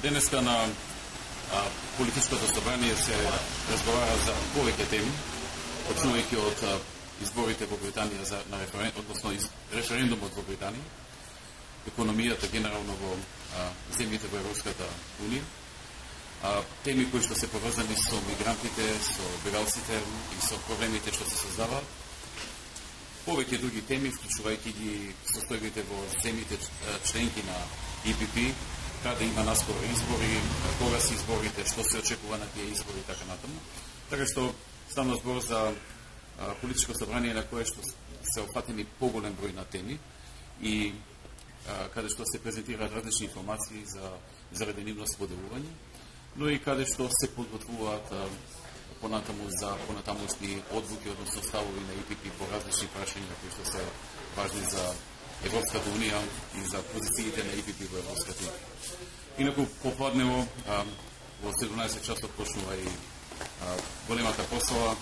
Денеска на политичкото собрание се разговара за повеќе теми, почнувајќи од изборите во Британија на референдумот во Британија, економијата генерално во земјите во Европската Унија, теми кои што се поврзани со мигрантите, со бегалците и со проблемите што се создаваат, повеќе други теми, вклучувајќи ги состојбите во земјите членки на EPP, каде има наскоро избори, кога се изборите, што се очекува на тие избори и така натаму. Така што станува збор за политичко собрание на кое што се опфатени поголем број на теми и каде што се презентираат различни информации заради нивно споделување, но и каде што се подготвуваат понатаму за понатамушни одлуки, односно ставови на EPP по различни прашања кои што се важни за Европската Унија и за позициите на EPP во Европската Унија. Инаку попладнево во 17 часот почнува и големата прослава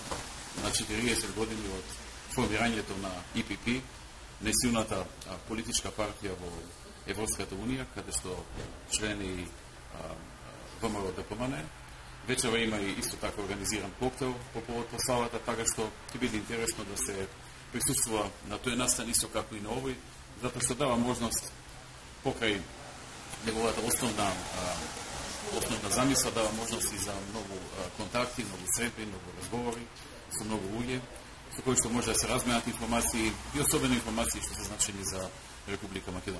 на 40 години од формирањето на EPP, најсилната политичка партија во Европската Унија, каде што члени ВМРО-ДПМН. Вечера има и исто така организиран коктел по повод прославата, така што ќе биде интересно да се присуствува на тој настан исто како и на овој, затоа што дава можност покрај неговата основна замисла, дава можност и за многу контакти, многу средби, многу разговори со многу луѓе, со кои што може да се разменат информации и особено информации што се значени за Република Македонија.